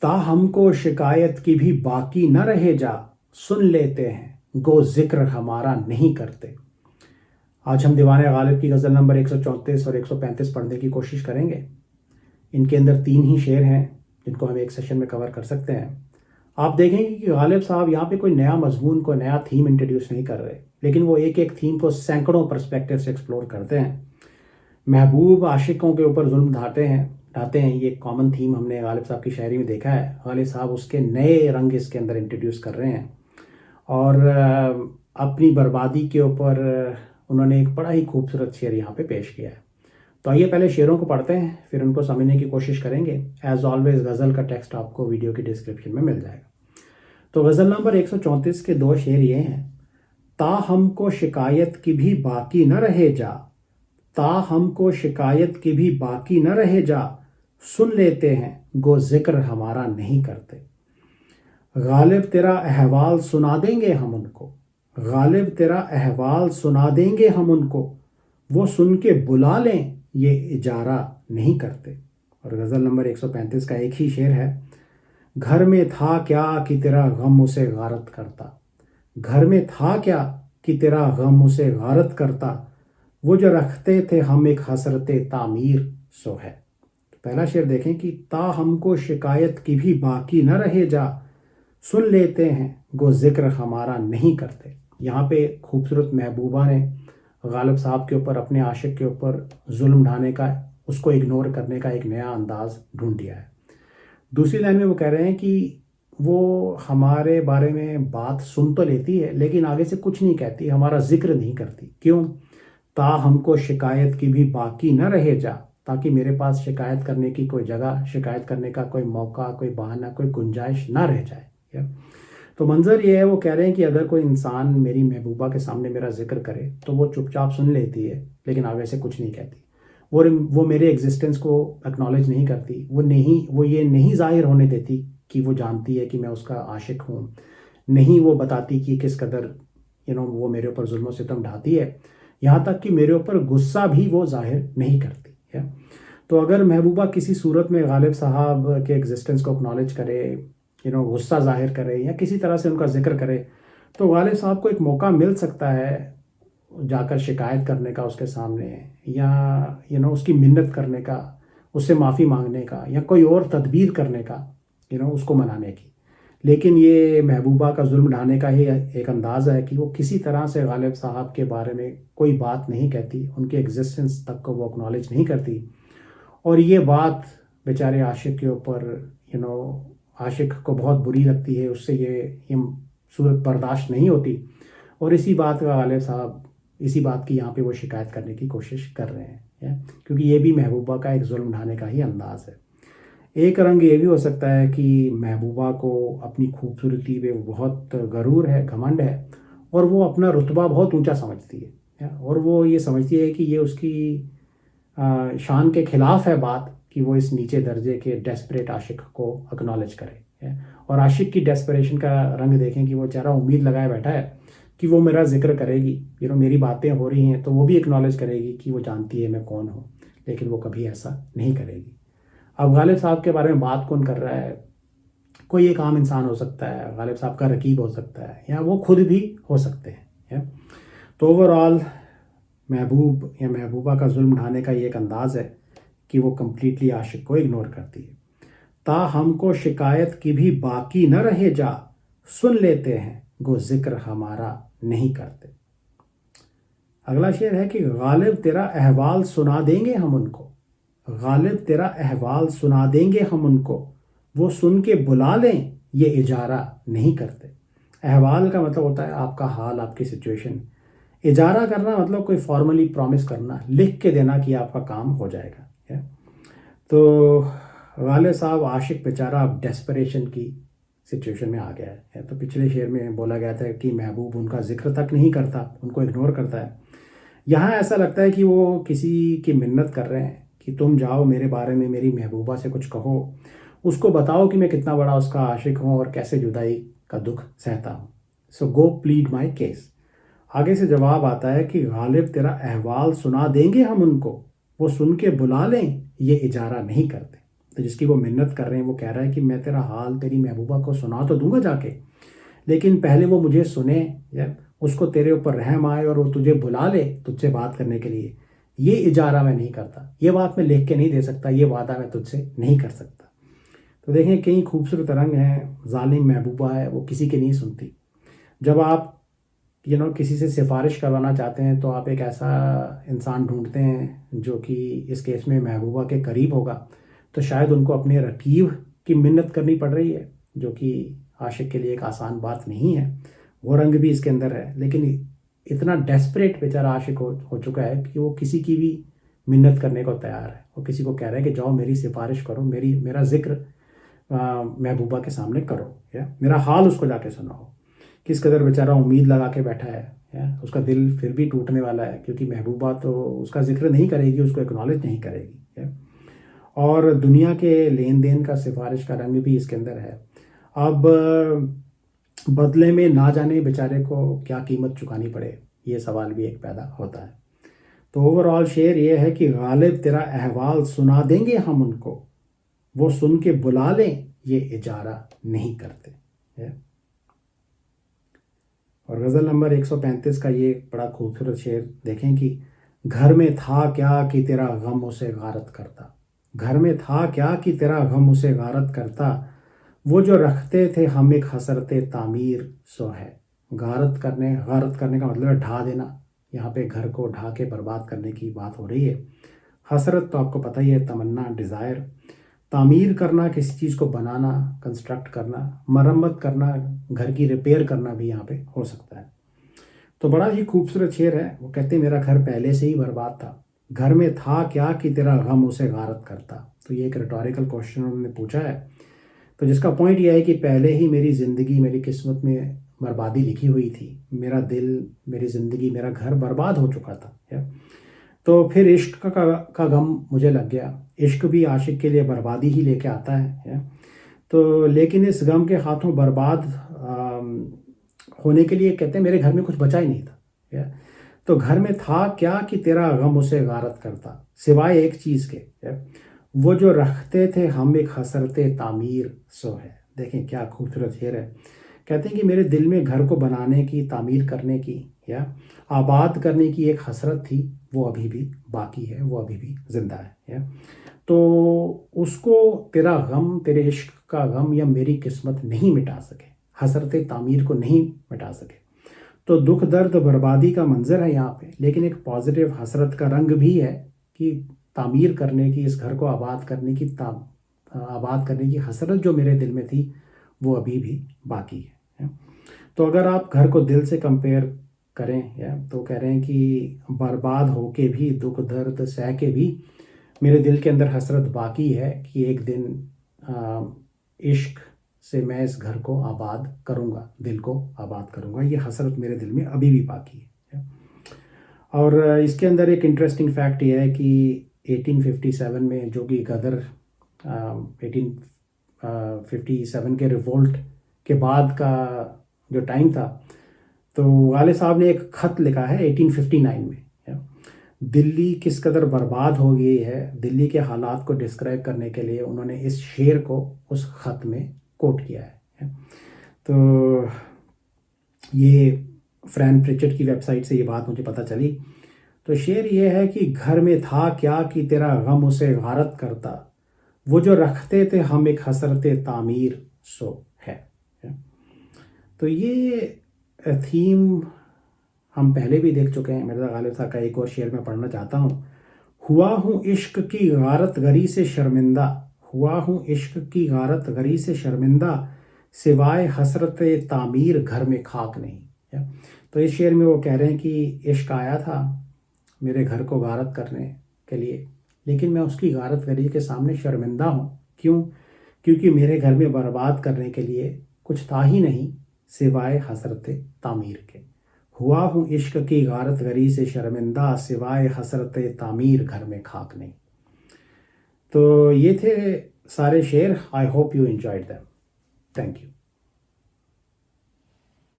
ہم کو شکایت کی بھی باقی نہ رہے جا، سن لیتے ہیں گو ذکر ہمارا نہیں کرتے۔ آج ہم دیوان غالب کی غزل نمبر 134 اور 135 پڑھنے کی کوشش کریں گے۔ ان کے اندر 3 ہی شعر ہیں جن کو ہم ایک سیشن میں کور کر سکتے ہیں۔ آپ دیکھیں گے کہ غالب صاحب یہاں پہ کوئی نیا مضمون، کوئی نیا تھیم انٹروڈیوس نہیں کر رہے، لیکن وہ ایک تھیم کو سینکڑوں پرسپیکٹیو سے ایکسپلور کرتے ہیں۔ محبوب عاشقوں کے اوپر ظلم ڈھاتے ہیں، یہ ایک کامن تھیم ہم نے غالب صاحب کی شاعری میں دیکھا ہے۔ غالب صاحب اس کے نئے رنگ اس کے اندر انٹروڈیوس کر رہے ہیں، اور اپنی بربادی کے اوپر انہوں نے ایک بڑا ہی خوبصورت شعر یہاں پہ پیش کیا ہے۔ تو آئیے پہلے شعروں کو پڑھتے ہیں، پھر ان کو سمجھنے کی کوشش کریں گے۔ ایز آلویز غزل کا ٹیکسٹ آپ کو ویڈیو کی ڈسکرپشن میں مل جائے گا۔ تو غزل نمبر 134 کے 2 شعر یہ ہیں: ہم کو شکایت کی بھی باقی نہ رہے جا، ہم کو شکایت کی بھی باقی نہ رہے جا، سن لیتے ہیں گو ذکر ہمارا نہیں کرتے۔ غالب تیرا احوال سنا دیں گے ہم ان کو، غالب تیرا احوال سنا دیں گے ہم ان کو، وہ سن کے بلا لیں یہ اجارہ نہیں کرتے۔ اور غزل نمبر 135 کا ایک ہی شعر ہے: گھر میں تھا کیا کہ تیرا غم اسے غارت کرتا، گھر میں تھا کیا کہ تیرا غم اسے غارت کرتا، وہ جو رکھتے تھے ہم ایک حسرت تعمیر سو ہے۔ پہلا شعر دیکھیں کہ ہم کو شکایت کی بھی باقی نہ رہے جا، سن لیتے ہیں گو ذکر ہمارا نہیں کرتے۔ یہاں پہ خوبصورت محبوبہ نے غالب صاحب کے اوپر، اپنے عاشق کے اوپر ظلم ڈھانے کا، اس کو اگنور کرنے کا ایک نیا انداز ڈھونڈ دیا ہے۔ دوسری لائن میں وہ کہہ رہے ہیں کہ وہ ہمارے بارے میں بات سن تو لیتی ہے لیکن آگے سے کچھ نہیں کہتی، ہمارا ذکر نہیں کرتی۔ کیوں؟ ہم کو شکایت کی بھی باقی نہ رہے جا، تاکہ میرے پاس شکایت کرنے کی کوئی جگہ، شکایت کرنے کا کوئی موقع، کوئی بہانہ، کوئی گنجائش نہ رہ جائے۔ تو منظر یہ ہے، وہ کہہ رہے ہیں کہ اگر کوئی انسان میری محبوبہ کے سامنے میرا ذکر کرے تو وہ چپ چاپ سن لیتی ہے لیکن آگے سے کچھ نہیں کہتی، وہ میرے ایگزسٹنس کو اکنالج نہیں کرتی، وہ یہ نہیں ظاہر ہونے دیتی کہ وہ جانتی ہے کہ میں اس کا عاشق ہوں، نہیں وہ بتاتی کہ کس قدر وہ میرے اوپر ظلم و ستم ڈھاتی ہے، یہاں تک کہ میرے اوپر غصہ بھی وہ ظاہر نہیں کرتی ہے۔ تو اگر محبوبہ کسی صورت میں غالب صاحب کے ایگزسٹنس کو اکنالج کرے، غصہ ظاہر کرے یا کسی طرح سے ان کا ذکر کرے، تو غالب صاحب کو ایک موقع مل سکتا ہے جا کر شکایت کرنے کا اس کے سامنے، یا اس کی منت کرنے کا، اس سے معافی مانگنے کا، یا کوئی اور تدبیر کرنے کا، اس کو منانے کی۔ لیکن یہ محبوبہ کا ظلم ڈھانے کا ہی ایک انداز ہے کہ وہ کسی طرح سے غالب صاحب کے بارے میں کوئی بات نہیں کہتی، ان کے ایگزسٹنس تک کو وہ اکنالج نہیں کرتی، اور یہ بات بیچارے عاشق کے اوپر عاشق کو بہت بری لگتی ہے، اس سے یہ صورت برداشت نہیں ہوتی، اور اسی بات کا غالب صاحب، اسی بات کی یہاں پہ وہ شکایت کرنے کی کوشش کر رہے ہیں، کیونکہ یہ بھی محبوبہ کا ایک ظلم ڈھانے کا ہی انداز ہے۔ ایک رنگ یہ بھی ہو سکتا ہے کہ محبوبہ کو اپنی خوبصورتی پہ بہت غرور ہے، گھمنڈ ہے، اور وہ اپنا رتبہ بہت اونچا سمجھتی ہے، اور وہ یہ سمجھتی ہے کہ یہ اس کی شان کے خلاف ہے بات کہ وہ اس نیچے درجے کے ڈیسپریٹ عاشق کو اکنالج کرے۔ اور عاشق کی ڈیسپریشن کا رنگ دیکھیں کہ وہ چہرہ امید لگائے بیٹھا ہے کہ وہ میرا ذکر کرے گی، میری باتیں ہو رہی ہیں تو وہ بھی اکنالج کرے گی کہ وہ جانتی ہے میں کون ہوں، لیکن وہ کبھی ایسا نہیں کرے گی۔ اب غالب صاحب کے بارے میں بات کون کر رہا ہے؟ کوئی ایک عام انسان ہو سکتا ہے، غالب صاحب کا رقیب ہو سکتا ہے، یا وہ خود بھی ہو سکتے ہیں۔ تو اوورآل محبوب یا محبوبہ کا ظلم ڈھانے کا یہ ایک انداز ہے کہ وہ کمپلیٹلی عاشق کو اگنور کرتی ہے۔ ہم کو شکایت کی بھی باقی نہ رہے جا، سن لیتے ہیں گو ذکر ہمارا نہیں کرتے۔ اگلا شعر ہے کہ غالب تیرا احوال سنا دیں گے ہم ان کو، غالب تیرا احوال سنا دیں گے ہم ان کو، وہ سن کے بلا لیں یہ اجارہ نہیں کرتے۔ احوال کا مطلب ہوتا ہے آپ کا حال، آپ کی سچویشن۔ اجارہ کرنا مطلب کوئی فارملی پرومس کرنا، لکھ کے دینا کہ آپ کا کام ہو جائے گا۔ تو غالب صاحب عاشق بیچارہ اب ڈیسپریشن کی سچویشن میں آ گیا ہے۔ تو پچھلے شعر میں بولا گیا تھا کہ محبوب ان کا ذکر تک نہیں کرتا، ان کو اگنور کرتا ہے۔ یہاں ایسا لگتا ہے کہ وہ کسی کی منت کر رہے ہیں کہ تم جاؤ میرے بارے میں میری محبوبہ سے کچھ کہو، اس کو بتاؤ کہ میں کتنا بڑا اس کا عاشق ہوں اور کیسے جدائی کا دکھ سہتا ہوں۔ سو گو پلیڈ مائی کیس۔ آگے سے جواب آتا ہے کہ غالب تیرا احوال سنا دیں گے ہم ان کو، وہ سن کے بلا لیں یہ اجارہ نہیں کرتے۔ تو جس کی وہ منت کر رہے ہیں وہ کہہ رہا ہے کہ میں تیرا حال تیری محبوبہ کو سنا تو دوں گا جا کے، لیکن پہلے وہ مجھے سنے، یا اس کو تیرے اوپر رحم آئے اور وہ تجھے بلا لے تجھ سے بات کرنے کے لیے، یہ اجارہ میں نہیں کرتا، یہ بات میں لکھ کے نہیں دے سکتا، یہ وعدہ میں تجھ سے نہیں کر سکتا۔ تو دیکھیں کئی خوبصورت رنگ ہیں، ظالم محبوبہ ہے وہ کسی کی نہیں سنتی۔ جب آپ کسی سے سفارش کروانا چاہتے ہیں تو آپ ایک ایسا انسان ڈھونڈتے ہیں جو کہ اس کیس میں محبوبہ کے قریب ہوگا، تو شاید ان کو اپنے رقیب کی منت کرنی پڑ رہی ہے، جو کہ عاشق کے لیے ایک آسان بات نہیں ہے۔ وہ رنگ بھی اس کے اندر ہے، لیکن اتنا ڈیسپریٹ بیچارہ عاشق ہو چکا ہے کہ وہ کسی کی بھی منت کرنے کو تیار ہے۔ وہ کسی کو کہہ رہا ہے کہ جاؤ میری سفارش کرو، میرا ذکر محبوبہ کے سامنے کرو، یا میرا حال اس کو جا کے سناؤ۔ کس قدر بیچارہ امید لگا کے بیٹھا ہے، اس کا دل پھر بھی ٹوٹنے والا ہے، کیونکہ محبوبہ تو اس کا ذکر نہیں کرے گی، اس کو اکنالج نہیں کرے گی، اور دنیا کے لین دین کا سفارش کا رنگ بھی اس کے اندر ہے۔ اب بدلے میں نہ جانے بیچارے کو کیا قیمت چکانی پڑے، یہ سوال بھی ایک پیدا ہوتا ہے۔ تو اوورآل شعر یہ ہے کہ غالب تیرا احوال سنا دیں گے ہم ان کو، وہ سن کے بلا لیں یہ اجارہ نہیں کرتے۔ اور غزل نمبر 135 کا یہ بڑا خوبصورت شعر دیکھیں کہ گھر میں تھا کیا کہ تیرا غم اسے غارت کرتا، گھر میں تھا کیا کہ تیرا غم اسے غارت کرتا، وہ جو رکھتے تھے ہم ایک حسرت تعمیر سو ہے۔ غارت کرنے کا مطلب ہے ڈھا دینا، یہاں پہ گھر کو ڈھا کے برباد کرنے کی بات ہو رہی ہے۔ حسرت تو آپ کو پتہ ہی ہے، تمنا، ڈیزائر۔ تعمیر کرنا، کسی چیز کو بنانا، کنسٹرکٹ کرنا، مرمت کرنا، گھر کی ریپیئر کرنا بھی یہاں پہ ہو سکتا ہے۔ تو بڑا ہی خوبصورت شعر ہے۔ وہ کہتے ہیں میرا گھر پہلے سے ہی برباد تھا، گھر میں تھا کیا کہ تیرا غم اسے غارت کرتا۔ تو یہ ایک ریٹوریکل کوشچن انہوں نے پوچھا ہے، تو جس کا پوائنٹ یہ ہے کہ پہلے ہی میری زندگی، میری قسمت میں بربادی لکھی ہوئی تھی، میرا دل، میری زندگی، میرا گھر برباد ہو چکا تھا۔ تو پھر عشق کا غم مجھے لگ گیا۔ عشق بھی عاشق کے لیے بربادی ہی لے کے آتا ہے۔ تو لیکن اس غم کے ہاتھوں برباد ہونے کے لیے کہتے ہیں میرے گھر میں کچھ بچا ہی نہیں تھا۔ تو گھر میں تھا کیا کہ تیرا غم اسے غارت کرتا، سوائے ایک چیز کے، وہ جو رکھتے تھے ہم ایک حسرت تعمیر سو ہے۔ دیکھیں کیا خوبصورت شعر ہے۔ کہتے ہیں کہ میرے دل میں گھر کو بنانے کی، تعمیر کرنے کی یا آباد کرنے کی ایک حسرت تھی، وہ ابھی بھی باقی ہے، وہ ابھی بھی زندہ ہے۔ تو اس کو تیرا غم، تیرے عشق کا غم یا میری قسمت نہیں مٹا سکے، حسرت تعمیر کو نہیں مٹا سکے۔ تو دکھ، درد، بربادی کا منظر ہے یہاں پہ، لیکن ایک پازیٹیو حسرت کا رنگ بھی ہے کہ تعمیر کرنے کی، اس گھر کو آباد کرنے کی حسرت جو میرے دل میں تھی وہ ابھی بھی باقی ہے۔ تو اگر آپ گھر کو دل سے کمپیئر کریں تو کہہ رہے ہیں کہ برباد ہو کے بھی، دکھ درد سہ کے بھی میرے دل کے اندر حسرت باقی ہے کہ ایک دن عشق سے میں اس گھر کو آباد کروں گا، دل کو آباد کروں گا، یہ حسرت میرے دل میں ابھی بھی باقی ہے۔ اور اس کے اندر ایک انٹرسٹنگ فیکٹ یہ ہے کہ 1857 میں، جو کہ غدر 1857 کے ریولٹ کے بعد کا جو ٹائم تھا، تو غالب صاحب نے ایک خط لکھا ہے 1859 میں۔ دلی کس قدر برباد ہو گئی ہے، دلی کے حالات کو ڈسکرائب کرنے کے لیے انہوں نے اس شعر کو اس خط میں کوٹ کیا ہے۔ تو یہ فرین پریچرڈ کی ویب سائٹ سے یہ بات مجھے پتہ چلی۔ تو شعر یہ ہے کہ گھر میں تھا کیا کہ تیرا غم اسے غارت کرتا، وہ جو رکھتے تھے ہم ایک حسرت تعمیر سو ہے۔ تو یہ تھیم ہم پہلے بھی دیکھ چکے ہیں۔ مرزا غالب صاحب کا ایک اور شعر میں پڑھنا چاہتا ہوں۔ ہوا ہوں عشق کی غارت گری سے شرمندہ، ہوا ہوں عشق کی غارت گری سے شرمندہ، سوائے حسرت تعمیر گھر میں خاک نہیں۔ تو اس شعر میں وہ کہہ رہے ہیں کہ عشق آیا تھا میرے گھر کو غارت کرنے کے لیے، لیکن میں اس کی غارت گری کے سامنے شرمندہ ہوں۔ کیونکہ میرے گھر میں برباد کرنے کے لیے کچھ تھا ہی نہیں سوائے حسرت تعمیر کے۔ ہوا ہوں عشق کی غارت گری سے شرمندہ، سوائے حسرت تعمیر گھر میں خاک نہیں۔ تو یہ تھے سارے شعر۔ I hope you enjoyed them. Thank you.